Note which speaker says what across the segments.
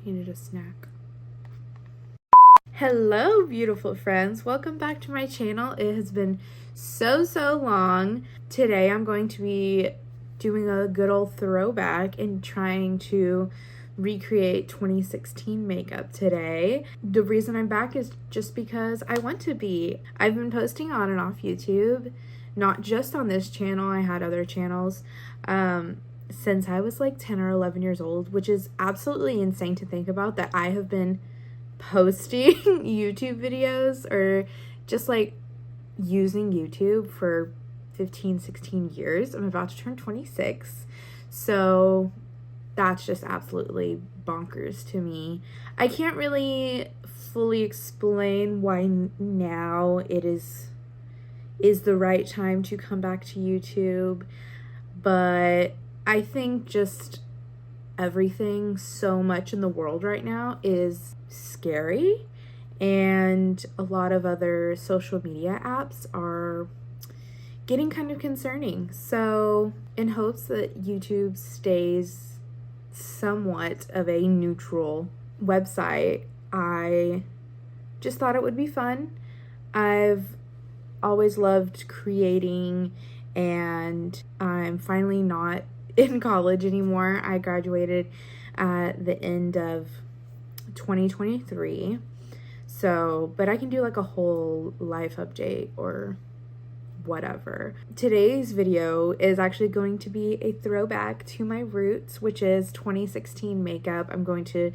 Speaker 1: Needed a snack. Hello, beautiful friends. Welcome back to my channel. It has been so long. Today I'm going to be doing a good old throwback and trying to recreate 2016 makeup today. The reason I'm back is just because I want to be. I've been posting on and off YouTube, not just on this channel. I had other channels since I was like 10 or 11 years old, which is absolutely insane to think about, that I have been posting YouTube videos or just like using YouTube for 15-16 years. I'm about to turn 26, so that's just absolutely bonkers to me. I can't really fully explain why now it is the right time to come back to YouTube, but I think just everything so much in the world right now is scary, and a lot of other social media apps are getting kind of concerning. So in hopes that YouTube stays somewhat of a neutral website, I just thought it would be fun. I've always loved creating, and I'm finally not in college anymore. I graduated at the end of 2023. So, but I can do like a whole life update or whatever. Today's video is actually going to be a throwback to my roots, which is 2016 makeup. I'm going to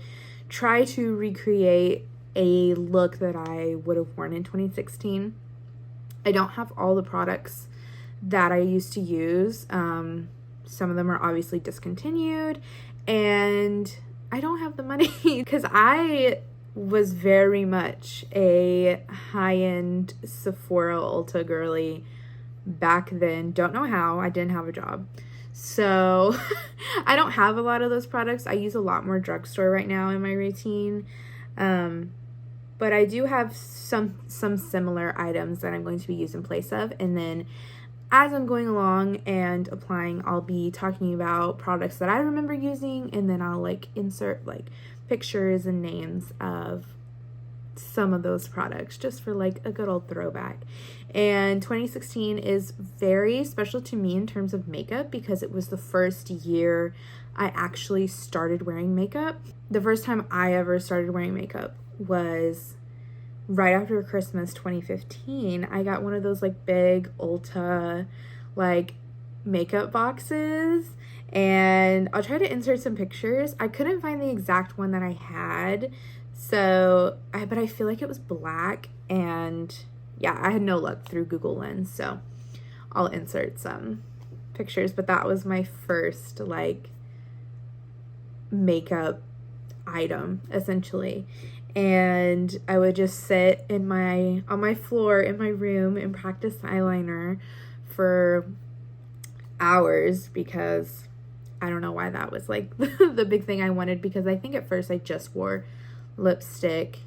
Speaker 1: try to recreate a look that I would have worn in 2016. I don't have all the products that I used to use. Some of them are obviously discontinued, and I don't have the money because I was very much a high-end Sephora Ulta girly back then. Don't know how. I didn't have a job. So I don't have a lot of those products. I use a lot more drugstore right now in my routine. But I do have some similar items that I'm going to be used in place of. And then as I'm going along and applying, I'll be talking about products that I remember using, and then I'll like insert like pictures and names of some of those products just for like a good old throwback. And 2016 is very special to me in terms of makeup because it was the first year I actually started wearing makeup. The first time I ever started wearing makeup was right after Christmas 2015. I got one of those like big Ulta like makeup boxes, and I'll try to insert some pictures. I couldn't find the exact one that I had, but I feel like it was black, and yeah, I had no luck through Google Lens, so I'll insert some pictures. But that was my first like makeup item essentially. And I would just sit on my floor in my room and practice eyeliner for hours, because I don't know why that was like the big thing I wanted, because I think at first I just wore lipstick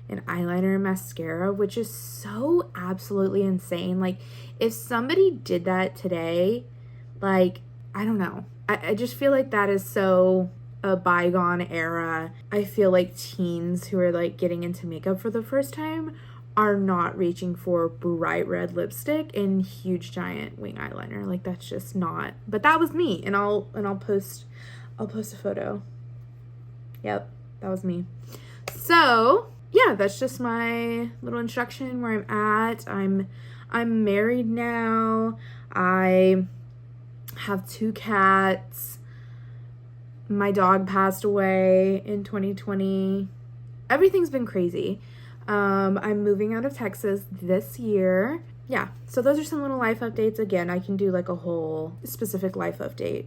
Speaker 1: and eyeliner and mascara, which is so absolutely insane. Like, if somebody did that today, like, I don't know. I just feel like that is so a bygone era. I feel like teens who are like getting into makeup for the first time are not reaching for bright red lipstick and huge giant wing eyeliner. Like, that's just not. But that was me, and I'll post a photo. Yep, that was me. So yeah, that's just my little introduction where I'm at. I'm married now. I have 2 cats. My dog passed away in 2020. Everything's been crazy. I'm moving out of Texas this year. Yeah, so those are some little life updates. Again, I can do like a whole specific life update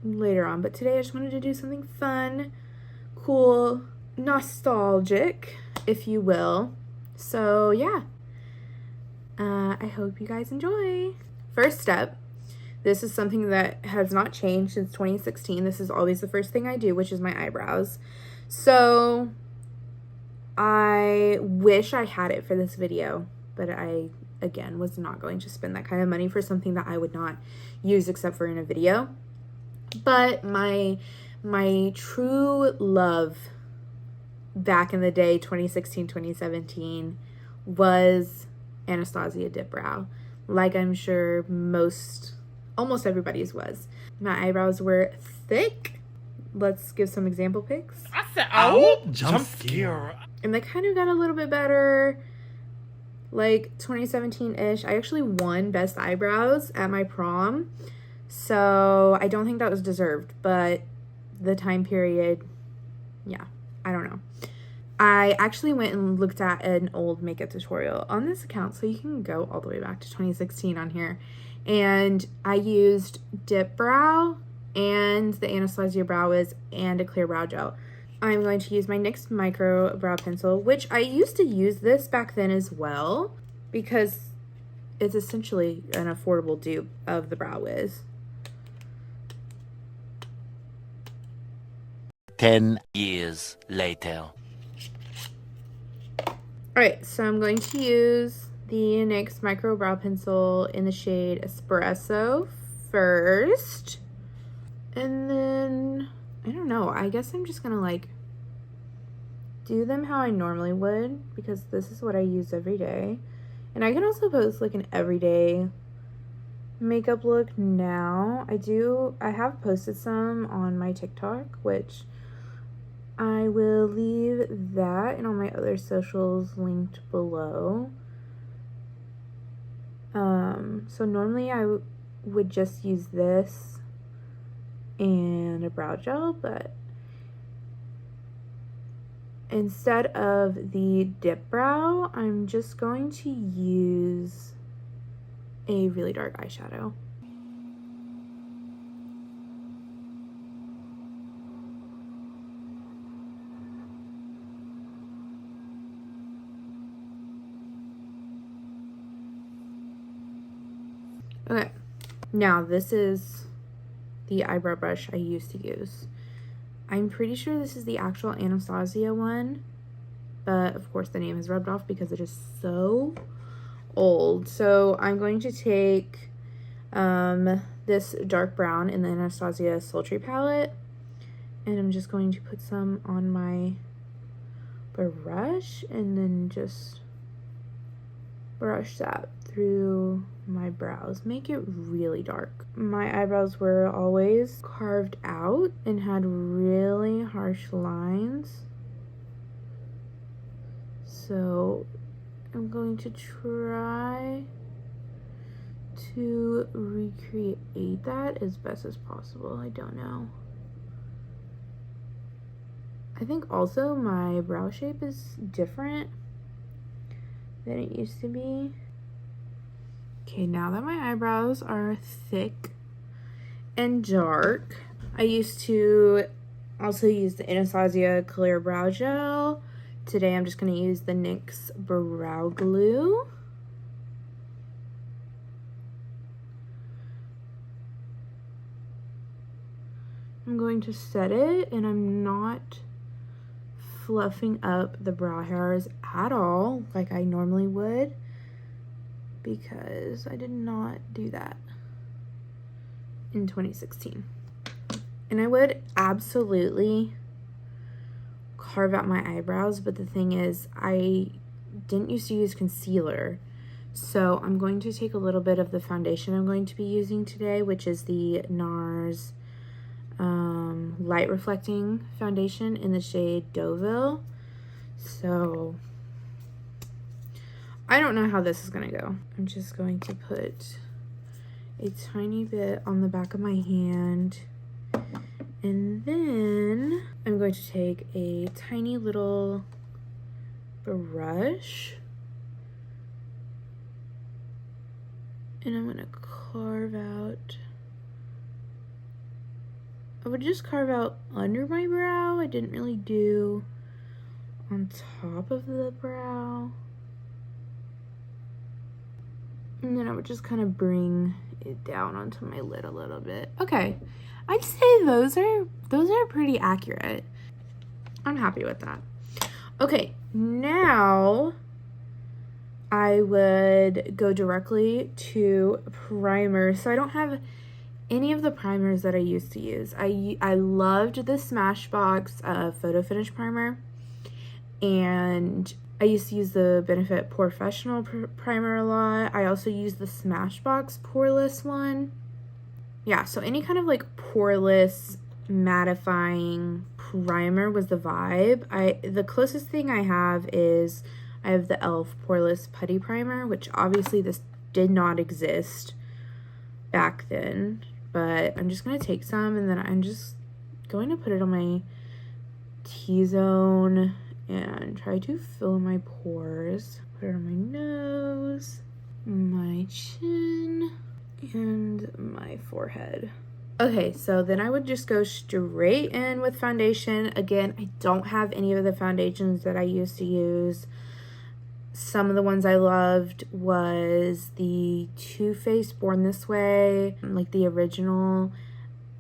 Speaker 1: later on, but today I just wanted to do something fun, cool, nostalgic, if you will. So yeah, I hope you guys enjoy. First step. This is something that has not changed since 2016. This is always the first thing I do, which is my eyebrows. So I wish I had it for this video, but I, again, was not going to spend that kind of money for something that I would not use except for in a video. But my true love back in the day, 2016, 2017, was Anastasia Dip Brow. Like I'm sure almost everybody's was. My eyebrows were thick. Let's give some example pics.
Speaker 2: I said, oh, jump scare.
Speaker 1: And they kind of got a little bit better, like 2017-ish. I actually won Best Eyebrows at my prom, so I don't think that was deserved, but the time period, yeah, I don't know. I actually went and looked at an old makeup tutorial on this account, so you can go all the way back to 2016 on here, and I used Dip Brow and the Anastasia Brow Wiz and a clear brow gel. I'm going to use my NYX Micro Brow Pencil, which I used to use this back then as well, because it's essentially an affordable dupe of the Brow Wiz.
Speaker 3: 10 years later.
Speaker 1: Alright, so I'm going to use the NYX Micro Brow Pencil in the shade Espresso first. And then, I don't know, I guess I'm just gonna like do them how I normally would, because this is what I use every day. And I can also post like an everyday makeup look now. I have posted some on my TikTok, which I will leave that and all my other socials linked below. So normally I would just use this and a brow gel, but instead of the dip brow, I'm just going to use a really dark eyeshadow. Okay, now this is the eyebrow brush I used to use. I'm pretty sure this is the actual Anastasia one, but of course the name is rubbed off because it is so old. So I'm going to take this dark brown in the Anastasia Sultry palette, and I'm just going to put some on my brush and then just brush that through my brows. Make it really dark. My eyebrows were always carved out and had really harsh lines, so I'm going to try to recreate that as best as possible. I don't know. I think also my brow shape is different than it used to be. Okay, now that my eyebrows are thick and dark, I used to also use the Anastasia Clear Brow Gel. Today I'm just going to use the NYX Brow Glue. I'm going to set it, and I'm not fluffing up the brow hairs at all like I normally would, because I did not do that in 2016. And I would absolutely carve out my eyebrows, but the thing is, I didn't used to use concealer. So I'm going to take a little bit of the foundation I'm going to be using today, which is the NARS Light Reflecting Foundation in the shade Deauville. So I don't know how this is gonna go. I'm just going to put a tiny bit on the back of my hand, and then I'm going to take a tiny little brush and I'm gonna carve out. I would just carve out under my brow. I didn't really do on top of the brow. And then I would just kind of bring it down onto my lid a little bit. Okay, I'd say those are pretty accurate. I'm happy with that. Okay, now I would go directly to primer. So I don't have any of the primers that I used to use. I loved the Smashbox Photo Finish Primer, And I used to use the Benefit Professional Primer a lot. I also use the Smashbox Poreless one. Yeah, so any kind of like poreless mattifying primer was the vibe. The closest thing I have is I have the e.l.f. Poreless Putty Primer, which obviously this did not exist back then. But I'm just going to take some, and then I'm just going to put it on my T-zone and try to fill my pores. Put it on my nose, my chin, and my forehead. Okay, so then I would just go straight in with foundation. Again, I don't have any of the foundations that I used to use. Some of the ones I loved was the Too Faced Born This Way, like the original,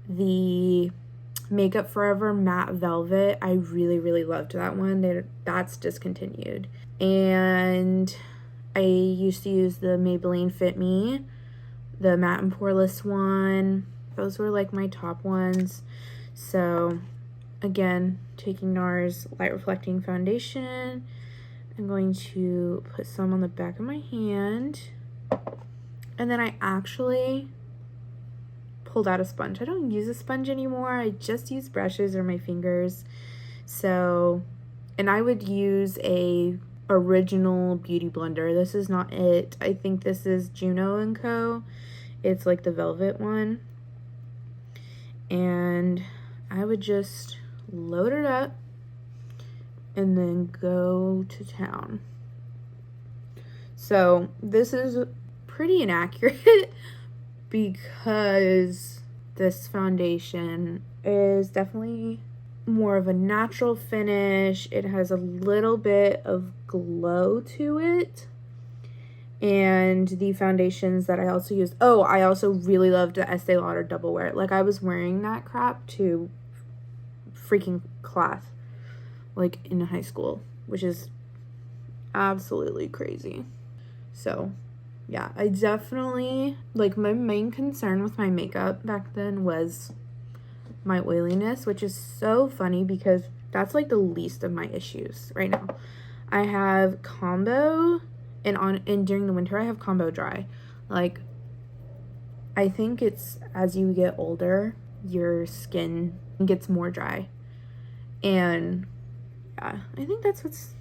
Speaker 1: the Makeup Forever Matte Velvet. I really, really loved that one. That's discontinued. And I used to use the Maybelline Fit Me, the matte and poreless one. Those were like my top ones. So again, taking NARS Light Reflecting Foundation, I'm going to put some on the back of my hand. And then I actually pulled out a sponge. I don't use a sponge anymore. I just use brushes or my fingers. So, and I would use a original beauty blender. This is not it. I think this is Juno & Co. It's like the velvet one. And I would just load it up and then go to town. So this is pretty inaccurate because this foundation is definitely more of a natural finish. It has a little bit of glow to it. And the foundations that I also used, I also really loved the Estee Lauder Double Wear. Like, I was wearing that crap to freaking class, like, in high school, which is absolutely crazy. So, yeah, I definitely, like, my main concern with my makeup back then was my oiliness, which is so funny because that's, like, the least of my issues right now. I have combo, and during the winter I have combo dry. Like, I think it's as you get older, your skin gets more dry. And yeah, I think that's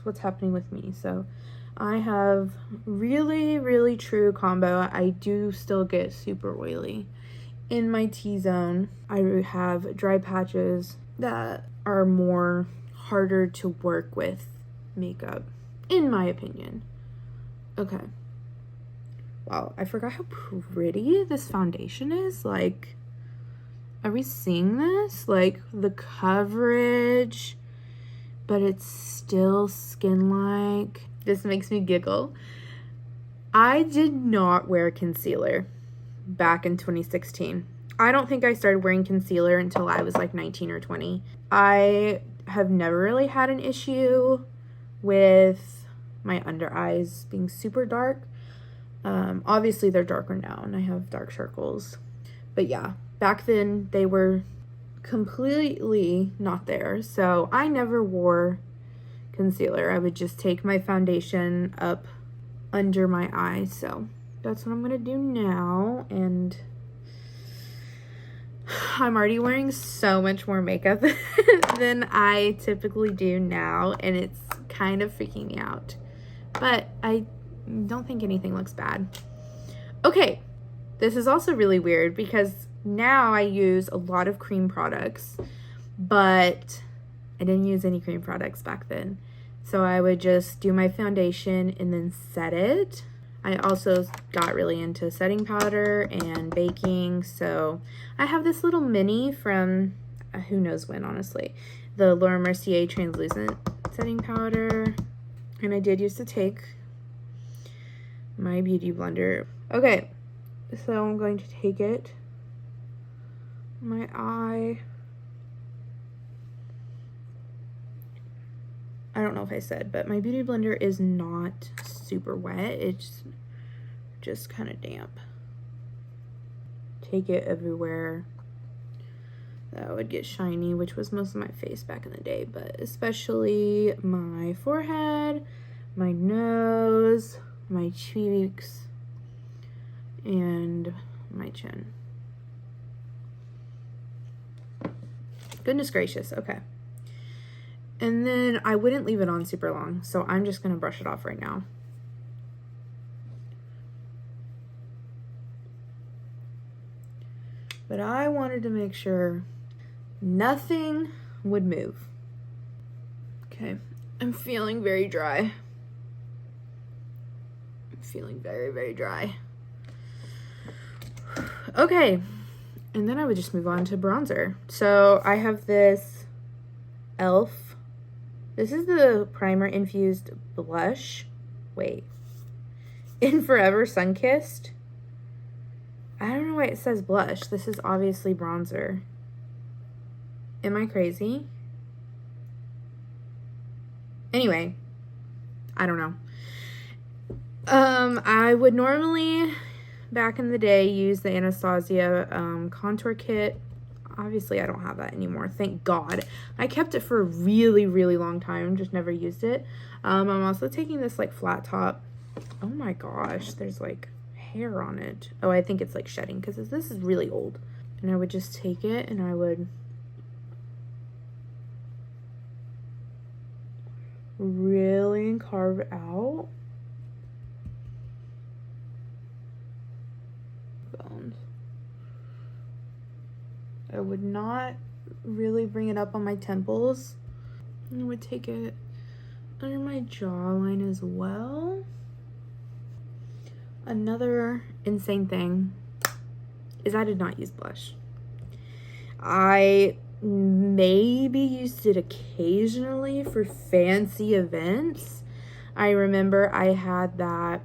Speaker 1: what's happening with me. So I have really, really true combo. I do still get super oily. In my T-zone, I have dry patches that are more harder to work with makeup, in my opinion. Okay. Wow, I forgot how pretty this foundation is. Like, are we seeing this? Like, the coverage, but it's still skin-like. This makes me giggle. I did not wear concealer back in 2016. I don't think I started wearing concealer until I was like 19 or 20. I have never really had an issue with my under eyes being super dark. Obviously they're darker now and I have dark circles. But yeah, back then they were completely not there. So I never wore concealer. I would just take my foundation up under my eyes. So that's what I'm gonna do now. And I'm already wearing so much more makeup than I typically do now, and it's kind of freaking me out. But I don't think anything looks bad. Okay, this is also really weird because now I use a lot of cream products, but I didn't use any cream products back then. So I would just do my foundation and then set it. I also got really into setting powder and baking. So I have this little mini from who knows when, honestly. The Laura Mercier translucent setting powder. And I did used to take my beauty blender. Okay, so I'm going to take it. My eye. I don't know if I said, but my beauty blender is not super wet. It's just kind of damp. Take it everywhere. that would get shiny, which was most of my face back in the day, but especially my forehead, my nose, my cheeks, and my chin. Goodness gracious, okay. And then I wouldn't leave it on super long, so I'm just gonna brush it off right now. But I wanted to make sure nothing would move. Okay, I'm feeling very dry. I'm feeling very, very dry. Okay, and then I would just move on to bronzer. So I have this e.l.f. This is the primer infused blush. Wait. In Forever Sunkissed. I don't know why it says blush. This is obviously bronzer. Am I crazy? Anyway, I don't know. I would normally, back in the day, use the Anastasia contour kit. Obviously, I don't have that anymore. Thank God. I kept it for a really, really long time. Just never used it. I'm also taking this, like, flat top. Oh, my gosh. There's, like, hair on it. Oh, I think it's, like, shedding because this is really old. And I would just take it and I would really carve out bones. I would not really bring it up on my temples. I would take it under my jawline as well. Another insane thing is I did not use blush. I maybe used it occasionally for fancy events. I remember I had that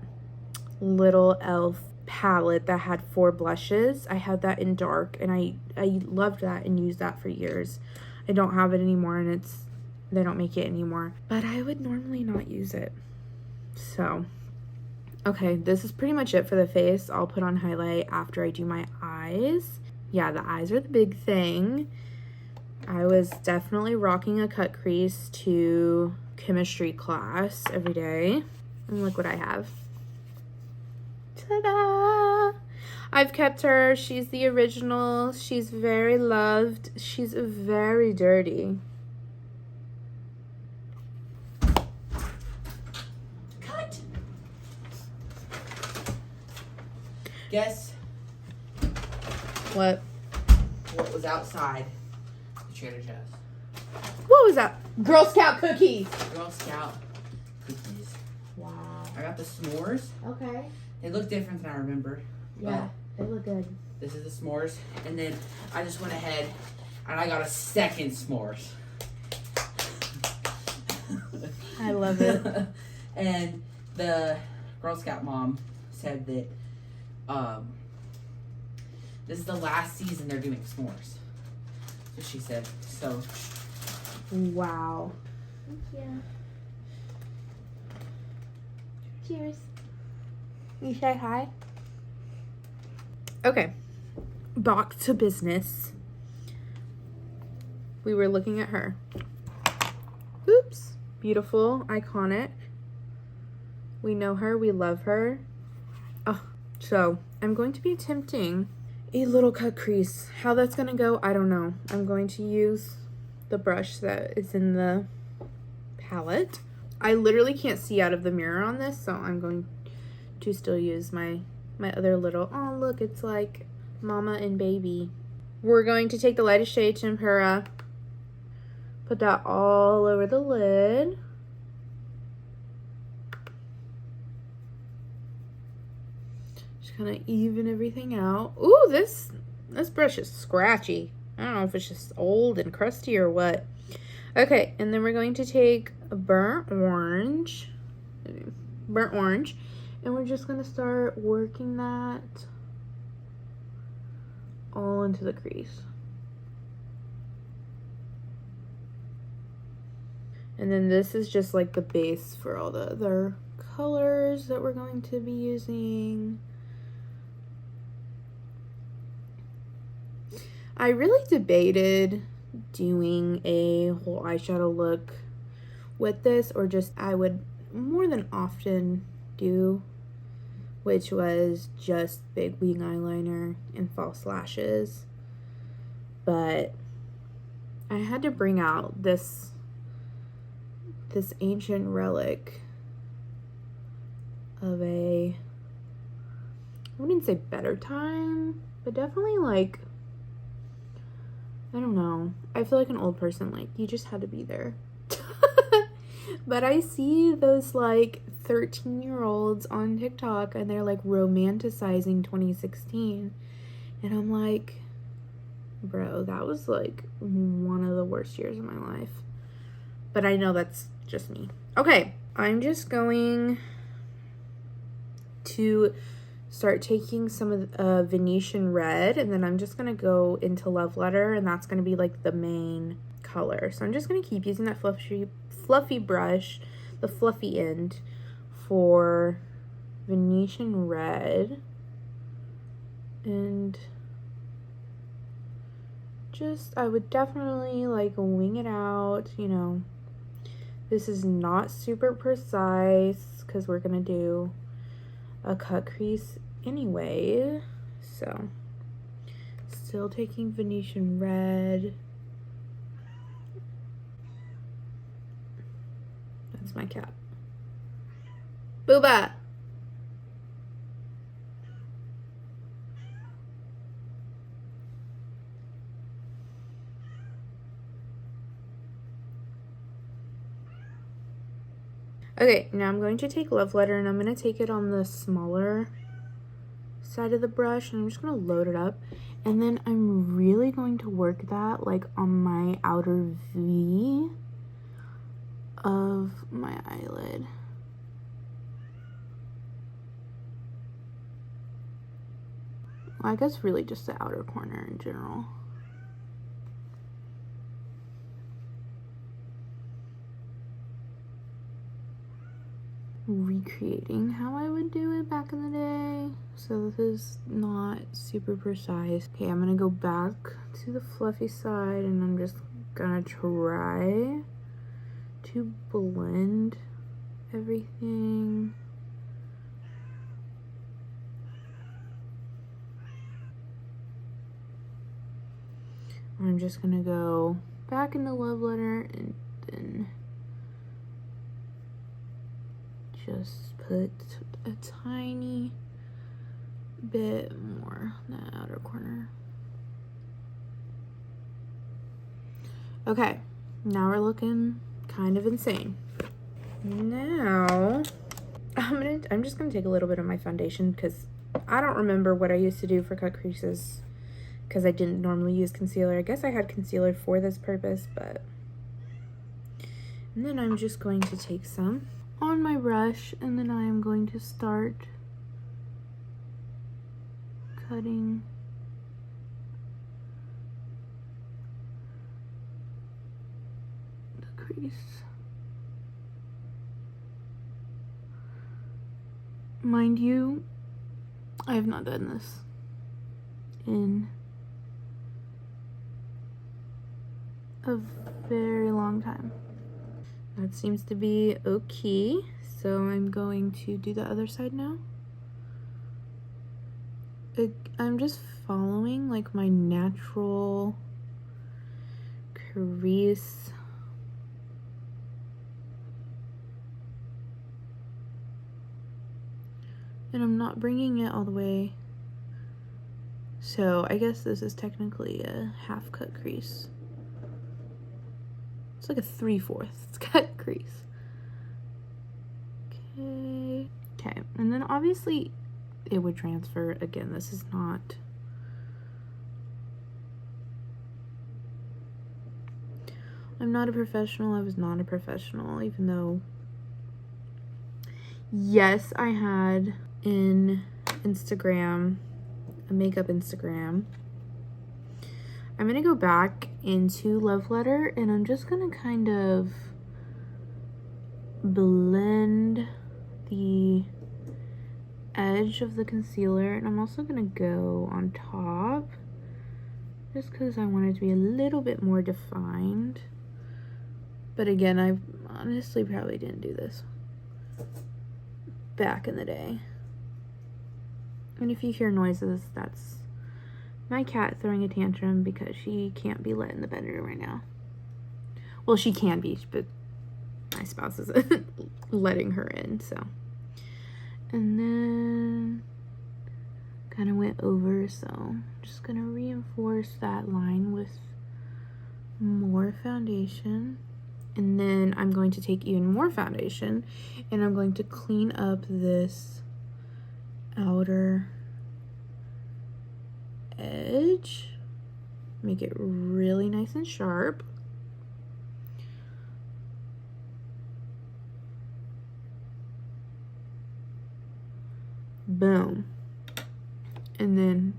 Speaker 1: little e.l.f. palette that had 4 blushes. I had that in dark and I loved that and used that for years. I don't have it anymore and they don't make it anymore, but I would normally not use it. So okay, this is pretty much it for the face. I'll put on highlight after I do my eyes. Yeah, the eyes are the big thing. I was definitely rocking a cut crease to chemistry class every day. And look what I have. Ta-da! I've kept her. She's the original. She's very loved. She's very dirty.
Speaker 4: Cut! Guess
Speaker 1: What?
Speaker 4: what was outside the Trader Joe's?
Speaker 1: What was that? Girl Scout cookies.
Speaker 4: Girl Scout cookies.
Speaker 1: Wow.
Speaker 4: I got the s'mores.
Speaker 1: Okay.
Speaker 4: They look different than I remember.
Speaker 1: Yeah, they look good.
Speaker 4: This is the s'mores. And then I just went ahead and I got a second s'mores.
Speaker 1: I love it.
Speaker 4: And the Girl Scout mom said that this is the last season they're doing s'mores. So she said. So
Speaker 1: Wow. Thank you. Cheers. You say hi? Okay. Back to business. We were looking at her. Oops. Beautiful. Iconic. We know her. We love her. Oh, so I'm going to be attempting a little cut crease. How that's going to go, I don't know. I'm going to use the brush that is in the palette. I literally can't see out of the mirror on this, so I'm going to still use my other little, oh look, it's like mama and baby. We're going to take the lightest shade Tempera, put that all over the lid. Just kind of even everything out. Ooh, this brush is scratchy. I don't know if it's just old and crusty or what. Okay, and then we're going to take a burnt orange, and we're just going to start working that all into the crease. And then this is just like the base for all the other colors that we're going to be using. I really debated doing a whole eyeshadow look with this, or just I would more than often do, which was just big wing eyeliner and false lashes. But I had to bring out this ancient relic of I wouldn't say better time, but definitely like, I don't know. I feel like an old person, like, you just had to be there. But I see those like 13-year-olds on TikTok and they're like romanticizing 2016. And I'm like, bro, that was like one of the worst years of my life. But I know that's just me. Okay, I'm just going to start taking some of Venetian red, and then I'm just going to go into Love Letter, and that's going to be like the main color. So I'm just going to keep using that fluffy brush, the fluffy end, for Venetian red. And just, I would definitely like wing it out, you know. This is not super precise because we're going to do a cut crease anyway. So, still taking Venetian red. That's my cat. Booba! Okay, now I'm going to take Love Letter, and I'm going to take it on the smaller side of the brush, and I'm just going to load it up. And then I'm really going to work that like on my outer V of my eyelid. Well, I guess really just the outer corner in general. Recreating how I would do it back in the day. So this is not super precise. Okay, I'm gonna go back to the fluffy side, and I'm just gonna try to blend everything. I'm just gonna go back in the Love Letter and then just put a tiny bit more in the outer corner. Okay, now we're looking kind of insane. Now I'm just gonna take a little bit of my foundation because I don't remember what I used to do for cut creases because I didn't normally use concealer. I guess I had concealer for this purpose, but and then I'm just going to take some on my brush, and then I am going to start cutting the crease. Mind you, I have not done this in a very long time. That seems to be okay. So I'm going to do the other side now. I'm just following like my natural crease. And I'm not bringing it all the way. So I guess this is technically a half cut crease. It's like a 3/4 cut crease. Okay. Okay, and then obviously it would transfer. Again, this is not... I'm not a professional. I was not a professional, even though... Yes, I had in Instagram, a makeup Instagram. I'm gonna go back into Love Letter, and I'm just gonna kind of blend the edge of the concealer, and I'm also gonna go on top just because I want it to be a little bit more defined. But again, I honestly probably didn't do this back in the day. And if you hear noises, that's my cat throwing a tantrum because she can't be let in the bedroom right now. Well, she can be, but my spouse isn't letting her in, so. And then kind of went over, so I'm just gonna reinforce that line with more foundation. And then I'm going to take even more foundation and I'm going to clean up this outer edge, make it really nice and sharp. Boom. And then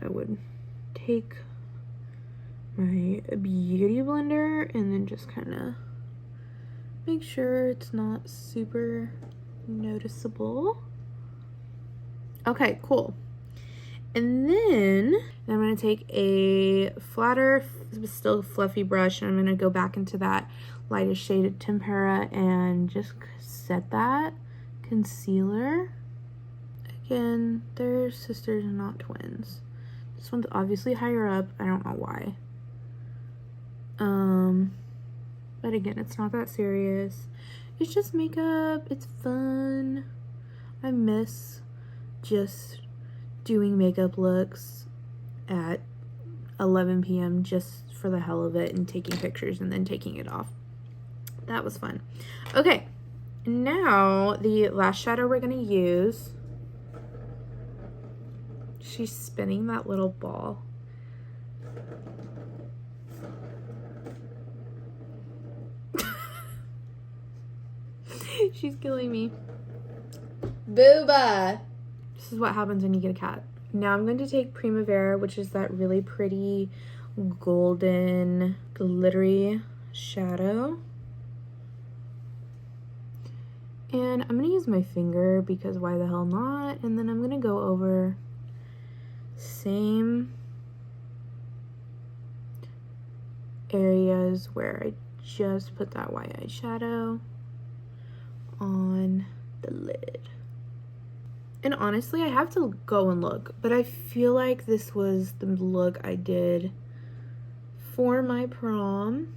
Speaker 1: I would take my beauty blender and then just kind of make sure it's not super noticeable. Okay, cool. And then I'm going to take a flatter, still fluffy brush, and I'm going to go back into that lightest shaded tempera and just set that concealer. Again, they're sisters and not twins. This one's obviously higher up. I don't know why. But again, it's not that serious. It's just makeup. It's fun. I miss just doing makeup looks at 11 p.m. just for the hell of it and taking pictures and then taking it off. That was fun. Okay, now the last shadow we're gonna use. She's spinning that little ball. She's killing me. Booba! This is what happens when you get a cat. Now I'm going to take Primavera, which is that really pretty golden glittery shadow. And I'm going to use my finger because why the hell not? And then I'm going to go over same areas where I just put that white eyeshadow on the lid. And honestly, I have to go and look, but I feel like this was the look I did for my prom.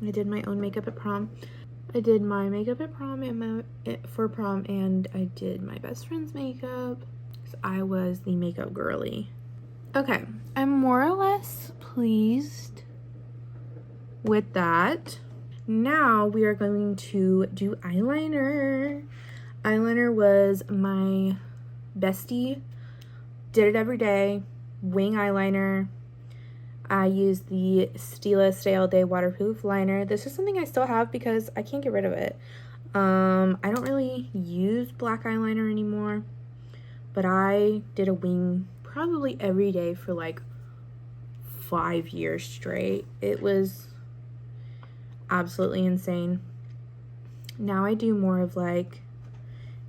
Speaker 1: I did my own makeup at prom. I did my makeup at prom and for prom, and I did my best friend's makeup. So I was the makeup girly. Okay, I'm more or less pleased with that. Now we are going to do eyeliner. Eyeliner was my bestie. Did it every day. Wing eyeliner. I used the Stila Stay All Day waterproof liner. This is something I still have because I can't get rid of it. I don't really use black eyeliner anymore, but I did a wing probably every day for like 5 years straight. It was absolutely insane. Now I do more of like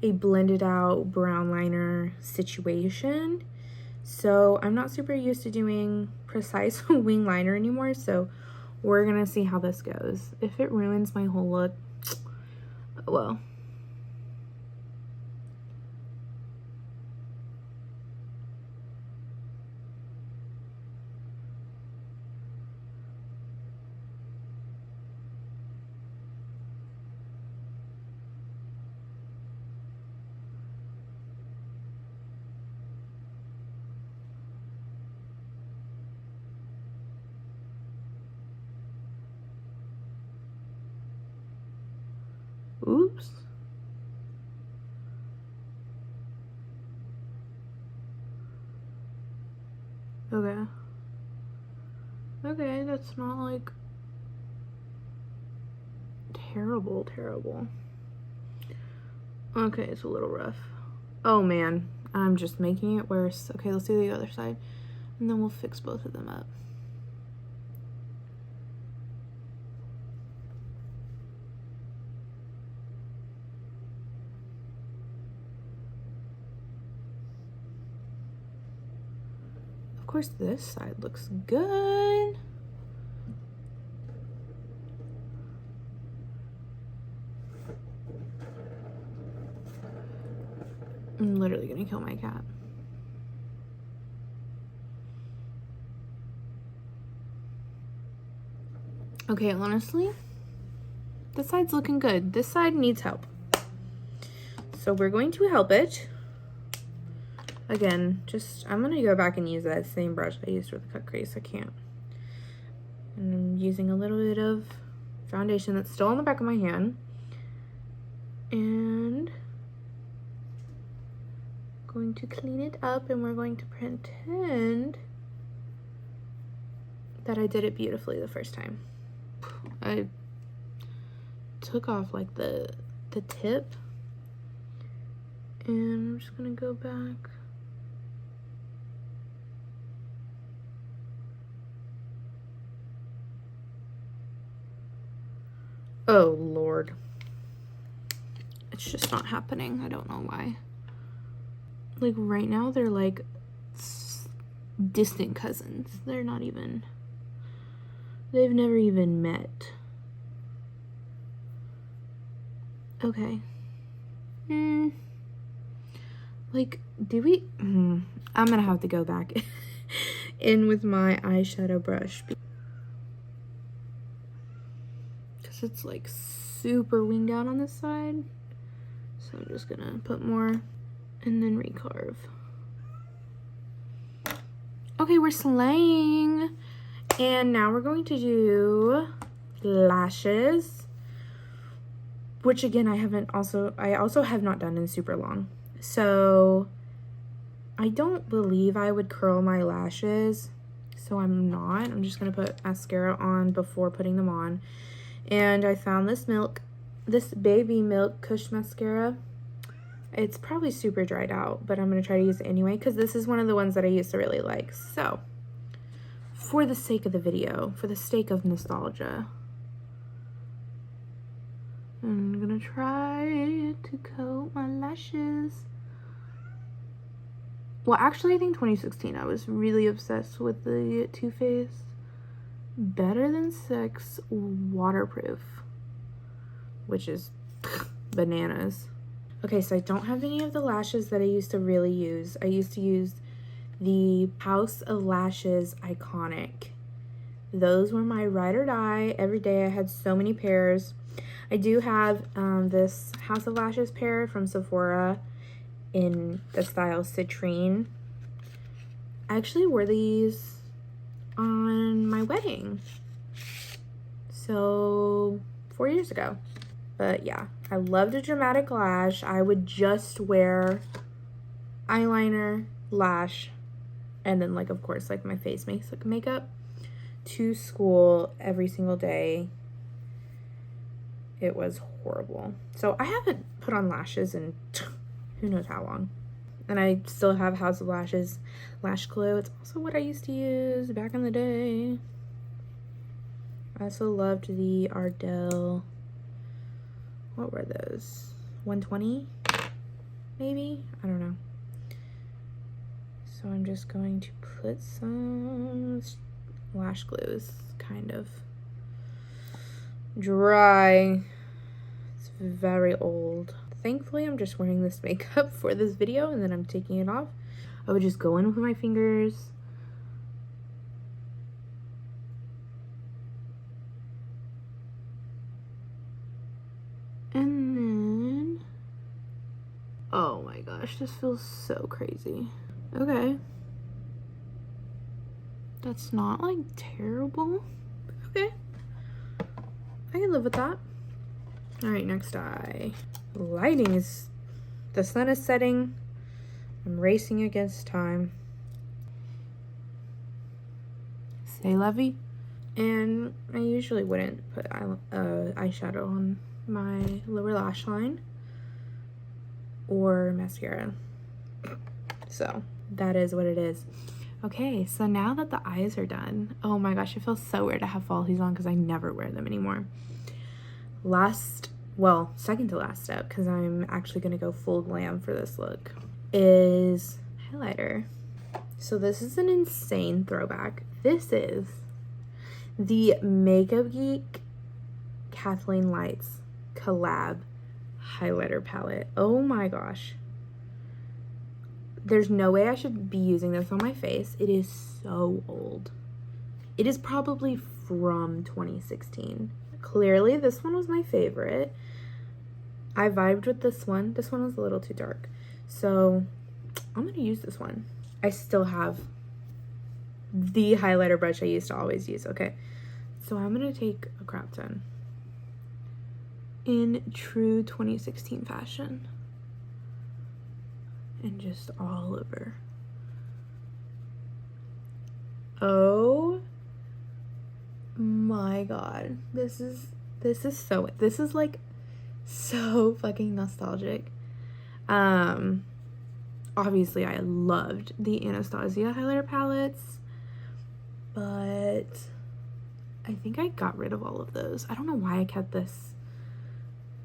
Speaker 1: a blended out brown liner situation. So I'm not super used to doing precise wing liner anymore. So we're gonna see how this goes. If it ruins my whole look, well. Oops. Okay. Okay, that's not like terrible. Okay, it's a little rough. Oh man, I'm just making it worse. Okay, let's do the other side and then we'll fix both of them up. Of course, this side looks good. I'm literally gonna kill my cat. Okay, honestly, this side's looking good. This side needs help. So we're going to help it. Again, I'm gonna go back and use that same brush I used for the cut crease. I can't. And I'm using a little bit of foundation that's still on the back of my hand. And going to clean it up, and we're going to pretend that I did it beautifully the first time. I took off like the tip, and I'm just gonna go back. Oh Lord, it's just not happening. I don't know why. Like right now they're like distant cousins. They're not even, they've never even met. Okay. Like, do we, I'm gonna have to go back in with my eyeshadow brush because it's like super winged out on this side. So I'm just gonna put more and then recarve. Okay, we're slaying. And now we're going to do lashes, which again I also have not done in super long. So I don't believe I would curl my lashes, so I'm not. I'm just gonna put mascara on before putting them on. And I found this baby milk Kush mascara. It's probably super dried out, but I'm gonna try to use it anyway because this is one of the ones that I used to really like. So for the sake of the video, for the sake of nostalgia, I'm gonna try to coat my lashes. Well, actually, I think 2016, I was really obsessed with the Too Faced Better Than Sex Waterproof, which is bananas. Okay, so I don't have any of the lashes that I used to really use. I used to use the House of Lashes Iconic. Those were my ride or die. Every day I had so many pairs. I do have this House of Lashes pair from Sephora in the style Citrine. I actually wore these on my wedding. So 4 years ago. But yeah, I loved a dramatic lash. I would just wear eyeliner, lash, and then like, of course, like my face makeup to school every single day. It was horrible. So I haven't put on lashes in who knows how long. And I still have House of Lashes lash glue. It's also what I used to use back in the day. I also loved the Ardell. What were those? 120? Maybe? I don't know. So I'm just going to put some lash glue. It's kind of dry. It's very old. Thankfully, I'm just wearing this makeup for this video and then I'm taking it off. I would just go in with my fingers. And then, oh my gosh, this feels so crazy. Okay. That's not like terrible. Okay. I can live with that. All right, next eye. Lighting is, the sun is setting. I'm racing against time. Say lovey. And I usually wouldn't put eyeshadow on my lower lash line or mascara. So that is what it is. Okay, so now that the eyes are done, oh my gosh, it feels so weird to have falsies on because I never wear them anymore. Second to last step, because I'm actually going to go full glam for this look, is highlighter. So this is an insane throwback. This is the Makeup Geek Kathleen Lights collab highlighter palette. Oh my gosh. There's no way I should be using this on my face. It is so old. It is probably from 2016. Clearly, this one was my favorite. I vibed with this one. This one was a little too dark. So I'm going to use this one. I still have the highlighter brush I used to always use. Okay. So I'm going to take a crop ton in true 2016 fashion. And just all over. Oh my god. This is like so fucking nostalgic. Obviously I loved the Anastasia highlighter palettes, but I think I got rid of all of those. I don't know why I kept this.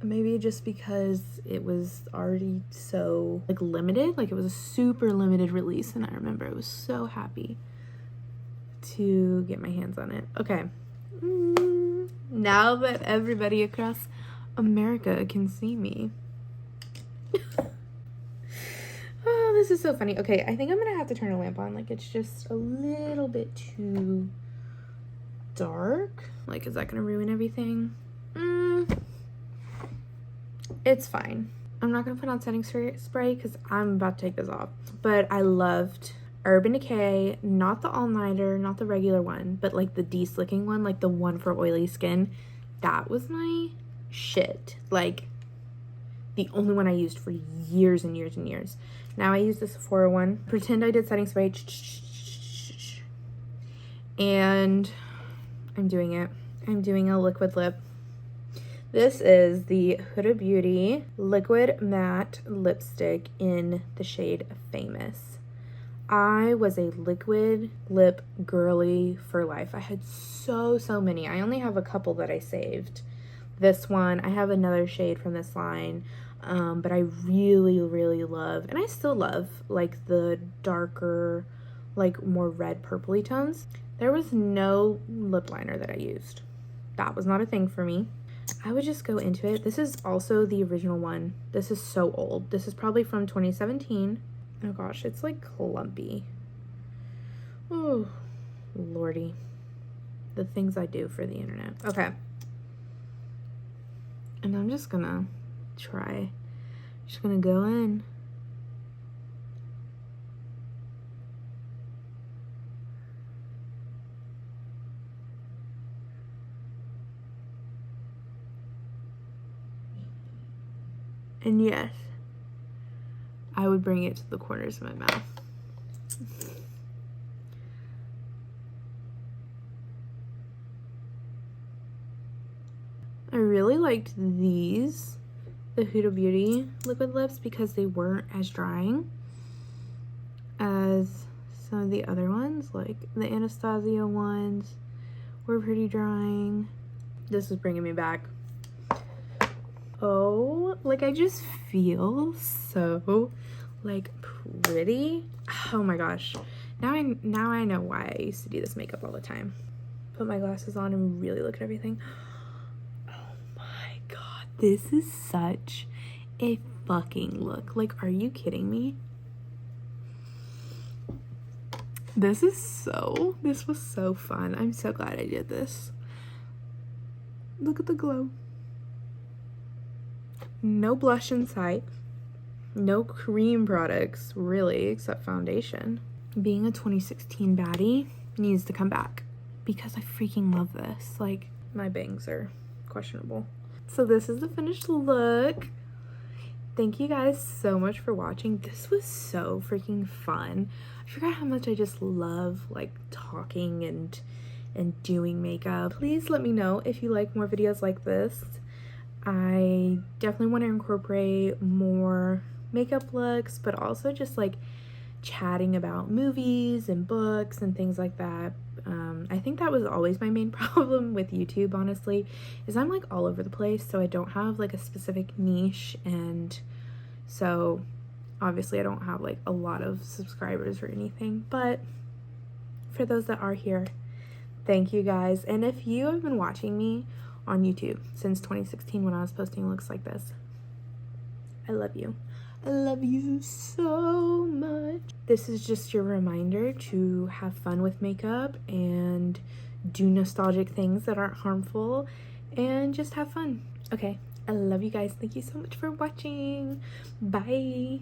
Speaker 1: Maybe just because it was already so like limited, like it was a super limited release, and I remember I was so happy to get my hands on it. Okay, now that everybody across America can see me. Oh, this is so funny. Okay, I think I'm gonna have to turn a lamp on. Like, it's just a little bit too dark. Like, is that gonna ruin everything? It's fine. I'm not gonna put on setting spray because I'm about to take this off. But I loved Urban Decay, not the all-nighter, not the regular one, but like the de-slicking one, like the one for oily skin. That was my shit. Like, the only one I used for years and years and years. Now I use the Sephora one. Pretend I did setting spray. And I'm doing it. I'm doing a liquid lip. This is the Huda Beauty Liquid Matte Lipstick in the shade Famous. I was a liquid lip girly for life. I had so many. I only have a couple that I saved. This one, I have another shade from this line, but I really love, and I still love, like the darker, like more red purpley tones. There was no lip liner that I used. That was not a thing for me. I would just go into it. This is also the original one. This is so old. This is probably from 2017. Oh gosh, it's like clumpy. Oh, lordy. The things I do for the internet. Okay. And I'm just gonna try. Just gonna go in. And yes, I would bring it to the corners of my mouth. I really liked these, the Huda Beauty liquid lips, because they weren't as drying as some of the other ones. Like the Anastasia ones were pretty drying. This is bringing me back. Oh, like I just feel so like pretty. Oh my gosh. Now I know why I used to do this makeup all the time. Put my glasses on and really look at everything. Oh my god. This is such a fucking look. Like, are you kidding me? This was so fun. I'm so glad I did this. Look at the glow. No blush in sight. No cream products, really, except foundation. Being a 2016 baddie needs to come back because I freaking love this. Like, my bangs are questionable. So this is the finished look. Thank you guys so much for watching. This was so freaking fun. I forgot how much I just love, like, talking and doing makeup. Please let me know if you like more videos like this. I definitely want to incorporate more makeup looks, but also just like chatting about movies and books and things like that. I think that was always my main problem with YouTube, honestly, is I'm like all over the place, so I don't have like a specific niche, and so Obviously, I don't have like a lot of subscribers or anything, but for those that are here, thank you guys. And if you have been watching me on YouTube since 2016 when I was posting looks like this, I love you. I love you so much. This is just your reminder to have fun with makeup and do nostalgic things that aren't harmful and just have fun. Okay, I love you guys. Thank you so much for watching. Bye.